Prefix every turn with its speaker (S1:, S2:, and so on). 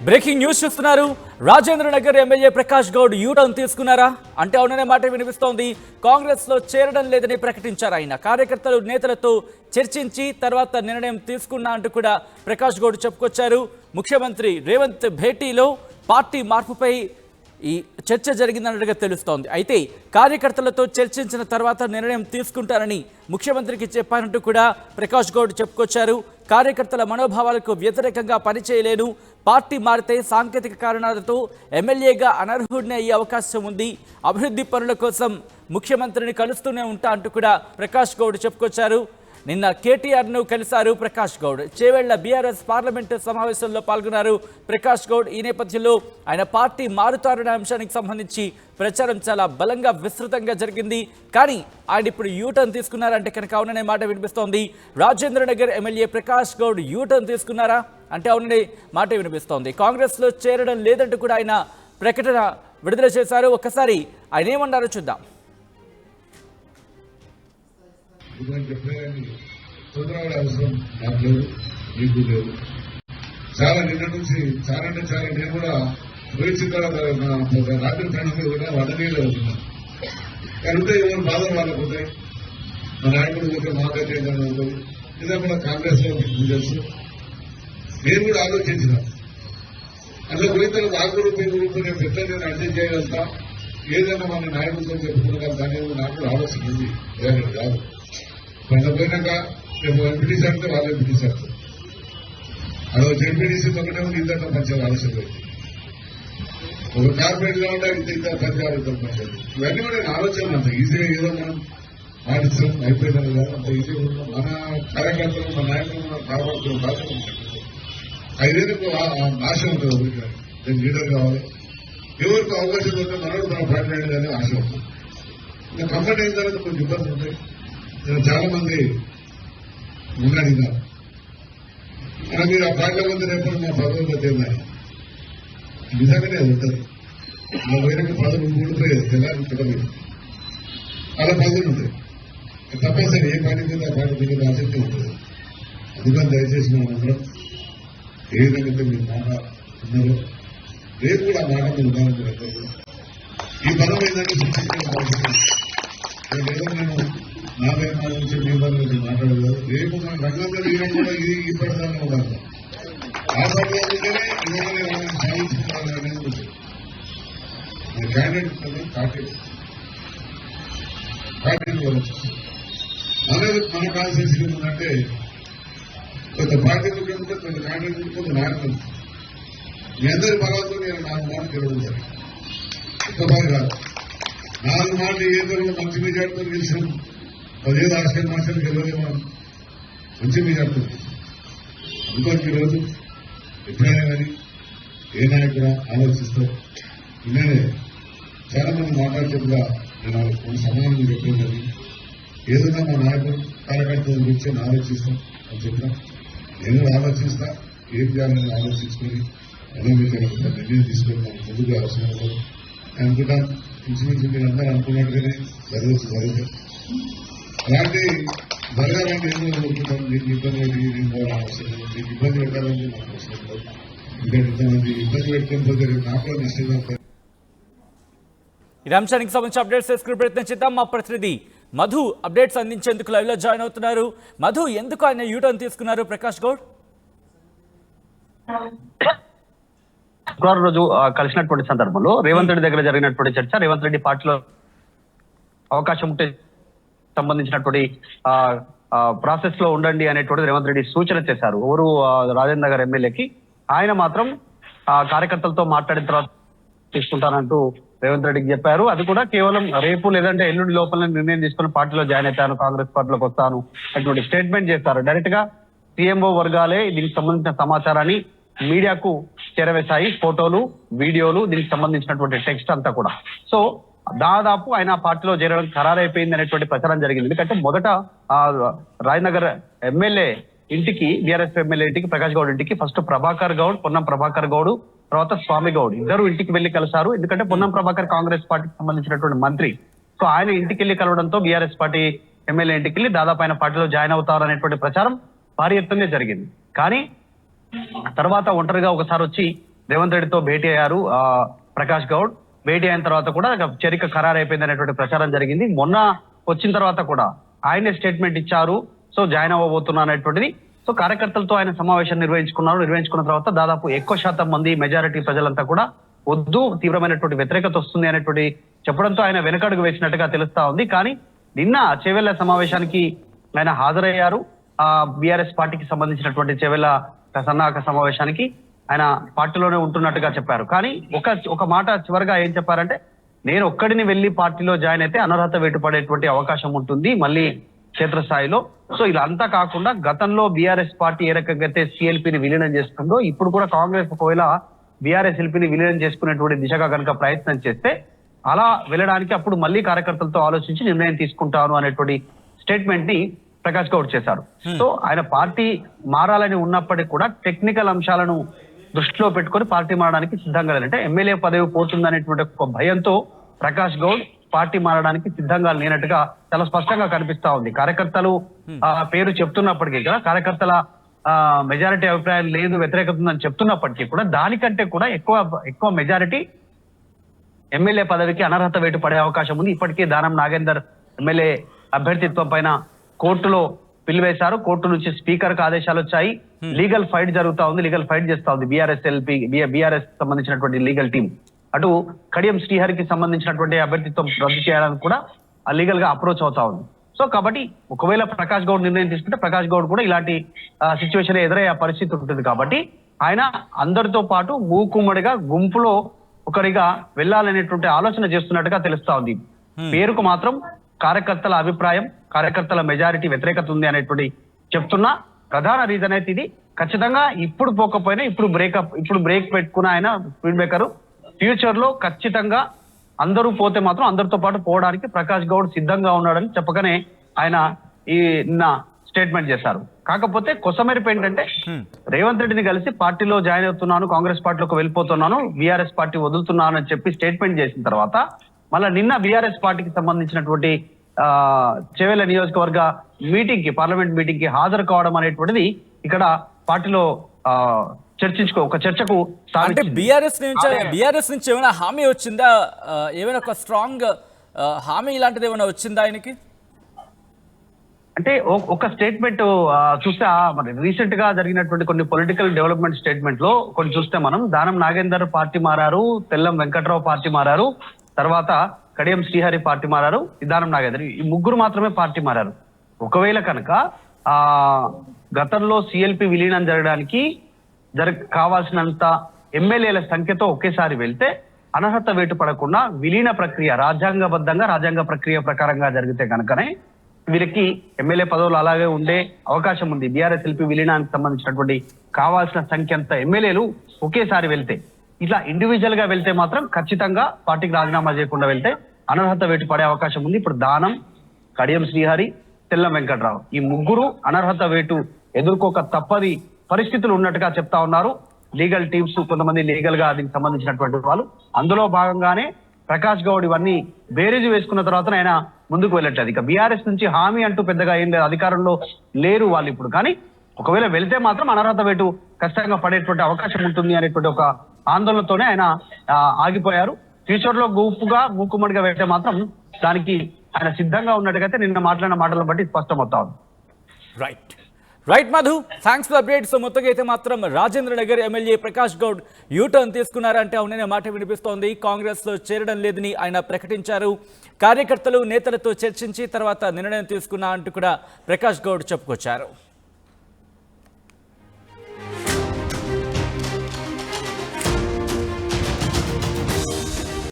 S1: Breaking news చూస్తున్నారు. Rajendra Nagar MLA Prakash Goud U turn తీసుకున్నారా అంటే అవుననే మాట వినిపిస్తోంది. కాంగ్రెస్ లో చేరడం లేదని ప్రకటించారు. ఆయన కార్యకర్తలు నేతలతో చర్చించి తర్వాత నిర్ణయం తీసుకున్నా అంటూ కూడా ప్రకాష్ గౌడ్ చెప్పుకొచ్చారు. ముఖ్యమంత్రి రేవంత్ భేటీలో పార్టీ మార్పుపై ఈ చర్చ జరిగిందన్నట్టుగా తెలుస్తోంది. అయితే కార్యకర్తలతో చర్చించిన తర్వాత నిర్ణయం తీసుకుంటారని ముఖ్యమంత్రికి చెప్పారంటూ కూడా ప్రకాష్ గౌడ్ చెప్పుకొచ్చారు. కార్యకర్తల మనోభావాలకు వ్యతిరేకంగా పనిచేయలేను, పార్టీ మారితే సాంకేతిక కారణాలతో ఎమ్మెల్యేగా అనర్హుడిని అయ్యే అవకాశం ఉంది, అభివృద్ధి పనుల కోసం ముఖ్యమంత్రిని కలుస్తూనే ఉంటా అంటూ కూడా ప్రకాష్ గౌడ్ చెప్పుకొచ్చారు. నిన్న కేటీఆర్ను కలిశారు ప్రకాష్ గౌడ్. చేవెళ్ల బీఆర్ఎస్ పార్లమెంటు సమావేశంలో పాల్గొన్నారు ప్రకాష్ గౌడ్. ఈ నేపథ్యంలో ఆయన పార్టీ మారుతారనే అంశానికి సంబంధించి ప్రచారం చాలా బలంగా విస్తృతంగా జరిగింది. కానీ ఆయన ఇప్పుడు యూటర్న్ తీసుకున్నారంటే కనుక అవుననే మాట వినిపిస్తోంది. రాజేంద్ర నగర్ ఎమ్మెల్యే ప్రకాష్ గౌడ్ యూటర్న్ తీసుకున్నారా అంటే అవుననే మాట వినిపిస్తోంది. కాంగ్రెస్లో చేరడం లేదంటూ కూడా ఆయన ప్రకటన విడుదల చేశారు. ఒక్కసారి ఆయన ఏమన్నారో చూద్దాం.
S2: తొందరపడే అవసరం నాకు లేదు, మీకు లేదు. చాలా నిన్న నుంచి చాలా అంటే చాలా నేను కూడా పోయించిన తర్వాత రాత్రి ప్రాణంలో కూడా వడనీళ్ళు అవుతున్నాను. కనుక ఎవరు బాధలు వాళ్ళకు ఉంటాయి. మా నాయకుడు పోతే మాకైతే ఏదైనా ఉంటుంది. ఇదే కూడా కాంగ్రెస్ లో మీకు తెలుసు. నేను కూడా ఆలోచించిన అట్లా పోయిన తర్వాత ఆ గ్రూప్ ఈ గ్రూప్ నేను పెద్ద నేను అడ్జస్ట్ చేయగలుగుతా, ఏదైనా మన నాయకులతో చెప్పుకున్నా కానీ నాకు కూడా ఆలోచన ఉంది. ఏదైనా కాదు కొంత పోయినాక రేపు ఎంపీటీసీ అంటే వాళ్ళు ఎంపీటీసీ ఆడతారు. అదో ఎంపీటీసీ ఒకటే ఉంది, ఇద్దరు పంచాలు ఆలోచన పెట్టి ఒక కార్పొరేట్ గా ఉంటే ఇద్దరు పంచాలు ఇద్దరు పంచాలు. ఇవన్నీ కూడా నేను ఆలోచన అంత ఈజీగా ఏదో మనం ఆడిస్తాం అయిపోయిందని కాదు. అంత ఈజీగా ఉన్నాం. మన కార్యకర్తలు మన నాయకులు మన కార్యకర్తలు బాధ్యత ఉంటుంది. ఐదేళ్ళకు ఆశ ఉంటుంది. ఊరికి నేను లీడర్ కావాలి, ఎవరికి అవకాశం ఉంటే మనకు మన పార్టీ కానీ ఆశ ఉంటుంది. ఇంకా కంప్లీట్ అయిన తర్వాత కొంచెం ఇబ్బందులు ఉంటాయి. చాలా మంది ఉన్నాడు ఇంకా మీరు ఆ పార్టీలో ముందు రేపు మా పదవులతో ఏమైనా నిజంగానే అది ఉంటుంది. మా వేరే పదవులు ఊడిపోయేది తెల్లారి చూడలేదు. అలా పదవులు ఉంటాయి. తప్పనిసరి ఏ పార్టీ మీద ఆ పార్టీ మీద ఆసక్తి ఉంటుంది. అందుకని దయచేసి మనం అందరం ఏ విధంగా మీరు మాట ఉన్నారో రేపు కూడా ఆ మాట మీద ఉండాలని మీరు అందరూ ఈ పదం ఏంటంటే ఏదో నేను నాలుగు నుంచి మీ పనులు మాట్లాడలేదు. రేపు మన రంగంలో దిగడం కూడా ఇది ఈ పడదాన్ని ఉండాలి. ఆ పడగా ఉంటేనే ఇవాళ సాధించుకోవాలనేది ఉంటుంది. క్యాండిడేట్ పార్టీ మన కాన్సెన్స్ ఏంటంటే కొంత పార్టీ ఉంటే కొంత క్యాండిడేట్ కొంత నాయకులు మీ అందరి బలంతో నేను 4 మాటలు గెలవలేదు. ఒక్క పని కాదు, 4 మాటలు ఏదో మంచి మెజార్టీతో గెలిచాం. 15 ఆశ్చర్య మాసాలు గెలవలే మనం మంచి మెజార్టీ. అందుకోసం ఈరోజు ఎప్పుడైనా కానీ ఏ నాయకుడా ఆలోచిస్తాం. నేనే చాలా మంది మాట్లాడుతుండగా నేను కొన్ని సమాధానం చెప్పేది ఏదైనా మా నాయకుడు కార్యకర్తల గురించి నేను ఆలోచిస్తాం అని చెప్పినా నేను ఆలోచిస్తా. ఏం చేయాలని ఆలోచించుకొని నిర్ణయం తీసుకుంటాను. ముందుకు అవసరం లేదు అనుకుంటాను. ఇంచుమించు మీరు అందరూ అనుకున్నట్టుగానే జరుగుతుంది. అలాంటి జరగాలని ఏమో అనుకుంటాం. మీకు ఇబ్బంది పెట్టి నేను అవసరం లేదు, మీకు ఇబ్బంది పెట్టాలని నాకు అవసరం లేదు. ఇంకా ఇంతమంది ఇబ్బంది పెట్టకపోతే నాకు నష్టంగా ఉంటుంది.
S1: ఈ అంశానికి సంబంధించి అప్డేట్స్ తీసుకునే ప్రయత్నం చేద్దాం. మా ప్రతినిధి మధు అప్డేట్స్ అందించేందుకు లైవ్ లో జాయిన్ అవుతున్నారు. మధు, ఎందుకు ఆయన యూటర్న్ తీసుకున్నారు ప్రకాష్ గౌడ్?
S3: శుక్రవారం రోజు కలిసినటువంటి సందర్భంలో రేవంత్ రెడ్డి దగ్గర జరిగినటువంటి చర్చ, రేవంత్ రెడ్డి పార్టీలో అవకాశం ఉంటే సంబంధించినటువంటి ప్రాసెస్ లో ఉండండి అనేటువంటి రేవంత్ రెడ్డి సూచన చేశారు. ఎవరు రాజేంద్ర నగర్ ఎమ్మెల్యేకి. ఆయన మాత్రం కార్యకర్తలతో మాట్లాడిన తర్వాత తీసుకుంటానంటూ రేవంత్ రెడ్డికి చెప్పారు. అది కూడా కేవలం రేపు లేదంటే ఎల్లుండి లోపల నిర్ణయం తీసుకుని పార్టీలో జాయిన్ అవుతాను, కాంగ్రెస్ పార్టీలోకి వస్తాను అటువంటి స్టేట్మెంట్ చేస్తారు. డైరెక్ట్ గా సీఎంఓ వర్గాలే దీనికి సంబంధించిన సమాచారాన్ని మీడియాకు చేరవేశాయి. ఫోటోలు, వీడియోలు, దీనికి సంబంధించినటువంటి టెక్స్ట్ అంతా కూడా. సో దాదాపు ఆయన పార్టీలో చేరడం ఖరారైపోయింది అనేటువంటి ప్రచారం జరిగింది. ఎందుకంటే మొదట రాజనగర్ ఎమ్మెల్యే ఇంటికి, బీఆర్ఎస్ ఎమ్మెల్యే ఇంటికి, ప్రకాష్ గౌడ్ ఇంటికి ఫస్ట్ ప్రభాకర్ గౌడ్, పొన్నం ప్రభాకర్ గౌడ్, తర్వాత స్వామి గౌడ్ ఇద్దరు ఇంటికి వెళ్లి కలిశారు. ఎందుకంటే పొన్నం ప్రభాకర్ కాంగ్రెస్ పార్టీకి సంబంధించినటువంటి మంత్రి. సో ఆయన ఇంటికి వెళ్లి కలవడంతో బీఆర్ఎస్ పార్టీ ఎమ్మెల్యే ఇంటికి వెళ్లి దాదాపు ఆయన పార్టీలో జాయిన్ అవుతారు అనేటువంటి ప్రచారం భారీ ఎత్తునే జరిగింది. కానీ తర్వాత ఒంటరిగా ఒకసారి వచ్చి రేవంత్ రెడ్డితో భేటీ అయ్యారు ప్రకాష్ గౌడ్. భేటీ అయిన తర్వాత కూడా చేరిక ఖరారు అయిపోయింది అనేటువంటి ప్రచారం జరిగింది. మొన్న వచ్చిన తర్వాత కూడా ఆయనే స్టేట్మెంట్ ఇచ్చారు, సో జాయిన్ అవ్వబోతున్నా అనేటువంటిది. సో కార్యకర్తలతో ఆయన సమావేశం నిర్వహించుకున్న తర్వాత దాదాపు ఎక్కువ శాతం మంది మెజారిటీ ప్రజలంతా కూడా వద్దు, తీవ్రమైనటువంటి వ్యతిరేకత వస్తుంది అనేటువంటి చెప్పడంతో ఆయన వెనకడుగు వేసినట్టుగా తెలుస్తా ఉంది. కానీ నిన్న చేవెళ్ల సమావేశానికి ఆయన హాజరయ్యారు. బీఆర్ఎస్ పార్టీకి సంబంధించినటువంటి చేవెళ్ల సన్నాహక సమావేశానికి ఆయన పార్టీలోనే ఉంటున్నట్టుగా చెప్పారు. కానీ ఒక మాట చివరిగా ఏం చెప్పారంటే, నేను ఒక్కడిని వెళ్లి పార్టీలో జాయిన్ అయితే అనర్హత వేటు పడేటువంటి అవకాశం ఉంటుంది మళ్ళీ క్షేత్రస్థాయిలో. సో ఇలా అంతా కాకుండా గతంలో బీఆర్ఎస్ పార్టీ ఏ రకంగా అయితే సిఎల్పిని విలీనం చేసుకుందో, ఇప్పుడు కూడా కాంగ్రెస్ ఒకవేళ బీఆర్ఎస్ ఎల్పీని విలీనం చేసుకునేటువంటి దిశగా కనుక ప్రయత్నం చేస్తే అలా వెళ్ళడానికి అప్పుడు మళ్ళీ కార్యకర్తలతో ఆలోచించి నిర్ణయం తీసుకుంటాను అనేటువంటి స్టేట్మెంట్ ని ప్రకాష్ గౌడ్ చేశారు. సో ఆయన పార్టీ మారాలని ఉన్నప్పటికీ కూడా టెక్నికల్ అంశాలను దృష్టిలో పెట్టుకొని పార్టీ మారడానికి సిద్ధంగా లేదంటే ఎమ్మెల్యే పదవి పోతుందనేటువంటి ఒక భయంతో ప్రకాష్ గౌడ్ పార్టీ మారడానికి సిద్ధంగా లేనట్టుగా చాలా స్పష్టంగా కనిపిస్తా ఉంది. కార్యకర్తలు పేరు చెప్తున్నప్పటికీ కూడా కార్యకర్తల మెజారిటీ అభిప్రాయం లేదు, వ్యతిరేకత ఉందని చెప్తున్నప్పటికీ కూడా దానికంటే కూడా ఎక్కువ మెజారిటీ ఎమ్మెల్యే పదవికి అనర్హత వేటు పడే అవకాశం ఉంది. ఇప్పటికే దానం నాగేందర్ ఎమ్మెల్యే అభ్యర్థిత్వం పైన కోర్టులో పిలివేశారు. కోర్టు నుంచి స్పీకర్ కు ఆదేశాలు వచ్చాయి. లీగల్ ఫైట్ జరుగుతా ఉంది, లీగల్ ఫైట్ చేస్తా ఉంది బీఆర్ఎస్ సంబంధించినటువంటి లీగల్ టీం. అటు కడియం శ్రీహరికి సంబంధించినటువంటి అభ్యర్థిత్వం రద్దు చేయడానికి కూడా లీగల్ గా అప్రోచ్ అవుతా ఉంది. సో కాబట్టి ఒకవేళ ప్రకాష్ గౌడ్ నిర్ణయం తీసుకుంటే ప్రకాష్ గౌడ్ కూడా ఇలాంటి సిచ్యువేషన్ ఎదురయ్యే పరిస్థితి ఉంటుంది. కాబట్టి ఆయన అందరితో పాటు మూకుమ్మడిగా గుంపులో ఒకరిగా వెళ్ళాలనేటువంటి ఆలోచన చేస్తున్నట్టుగా తెలుస్తా ఉంది. పేరుకు మాత్రం కార్యకర్తల అభిప్రాయం, కార్యకర్తల మెజారిటీ వ్యతిరేకత ఉంది అనేటువంటి చెప్తున్నా. ప్రధాన రీజన్ అయితే ఇది. ఖచ్చితంగా ఇప్పుడు పోకపోయినా ఇప్పుడు బ్రేక్ పెట్టుకున్న ఆయన స్పీడ్ బ్రేకర్ ఫ్యూచర్ లో ఖచ్చితంగా అందరూ పోతే మాత్రం అందరితో పాటు పోవడానికి ప్రకాష్ గౌడ్ సిద్ధంగా ఉన్నాడని చెప్పగానే ఆయన ఈ నిన్న స్టేట్మెంట్ చేశారు. కాకపోతే కొసమెరుపు ఏంటంటే రేవంత్ రెడ్డిని కలిసి పార్టీలో జాయిన్ అవుతున్నాను, కాంగ్రెస్ పార్టీలోకి వెళ్ళిపోతున్నాను, బీఆర్ఎస్ పార్టీ వదులుతున్నాను అని చెప్పి స్టేట్మెంట్ చేసిన తర్వాత మళ్ళా నిన్న బీఆర్ఎస్ పార్టీకి సంబంధించినటువంటి చేవెళ్ల నియోజకవర్గ మీటింగ్ కి, పార్లమెంట్ మీటింగ్ కి హాజరు కావడం అనేటువంటిది ఇక్కడ పార్టీలో ఒక చర్చకు
S1: అంటే బీఆర్ఎస్ నుంచి ఏమైనా హామీ వచ్చిందా? ఏమైనా ఒక స్ట్రాంగ్ హామీ ఇలాంటిది ఏమైనా వచ్చిందా ఆయనకి?
S3: అంటే ఒక స్టేట్మెంట్ చూస్తే మరి రీసెంట్ గా జరిగినటువంటి కొన్ని పొలిటికల్ డెవలప్మెంట్ స్టేట్మెంట్ లో కొన్ని చూస్తే మనం దానం నాగేందర్ పార్టీ మారారు, తెల్లం వెంకట్రావు పార్టీ మారారు, తర్వాత కడియం శ్రీహరి పార్టీ మారారు, దానం నాగేందర్, ఈ ముగ్గురు మాత్రమే పార్టీ మారారు. ఒకవేళ కనుక గతంలో సిఎల్పి విలీనం జరగడానికి కావాల్సినంత ఎమ్మెల్యేల సంఖ్యతో ఒకేసారి వెళ్తే అనర్హత వేటు పడకుండా విలీన ప్రక్రియ రాజ్యాంగ ప్రక్రియ ప్రకారంగా జరిగితే కనుకనే వీరికి ఎమ్మెల్యే పదవులు అలాగే ఉండే అవకాశం ఉంది. బీఆర్ఎస్ ఎల్పీ విలీనానికి సంబంధించినటువంటి కావాల్సిన సంఖ్య అంత ఎమ్మెల్యేలు ఒకేసారి వెళ్తే, ఇట్లా ఇండివిజువల్ గా వెళ్తే మాత్రం ఖచ్చితంగా పార్టీకి రాజీనామా చేయకుండా వెళ్తే అనర్హత వేటు పడే అవకాశం ఉంది. ఇప్పుడు దానం, కడియం శ్రీహరి, తెల్లం వెంకట్రావు ఈ ముగ్గురు అనర్హత వేటు ఎదుర్కోక తప్పది పరిస్థితులు ఉన్నట్టుగా చెప్తా ఉన్నారు లీగల్ టీమ్స్, కొంతమంది లీగల్ గా దీనికి సంబంధించినటువంటి వాళ్ళు. అందులో భాగంగానే ప్రకాష్ గౌడ్ ఇవన్నీ బేరీజు వేసుకున్న తర్వాత ఆయన ముందుకు వెళ్ళట్లేదు. ఇక బీఆర్ఎస్ నుంచి హామీ అంటూ పెద్దగా ఏం లేదు, అధికారంలో లేరు వాళ్ళు ఇప్పుడు. కానీ ఒకవేళ వెళ్తే మాత్రం అనర్హత వేటు ఖచ్చితంగా పడేటువంటి అవకాశం ఉంటుంది అనేటువంటి ఒక ఆందోళనతోనే ఆయన ఆగిపోయారు. ఫ్యూచర్ లో మూకుమ్మడిగా వెళ్తే మాత్రం దానికి ఆయన సిద్ధంగా ఉన్నట్టుగైతే నిన్న మాట్లాడిన మాటలను బట్టి స్పష్టమవుతా ఉంది.
S1: Right Madhu, thanks for update. So మొత్తంగా అయితే మాత్రం రాజేంద్ర నగర్ ఎమ్మెల్యే ప్రకాష్ గౌడ్ యూటర్న్ తీసుకున్నారంటే అవుననే మాట వినిపిస్తోంది. కాంగ్రెస్ లో చేరడం లేదని ఆయన ప్రకటించారు. కార్యకర్తలు నేతలతో చర్చించి తర్వాత నిర్ణయం తీసుకున్నా అంటూ కూడా ప్రకాష్ గౌడ్ చెప్పుకొచ్చారు.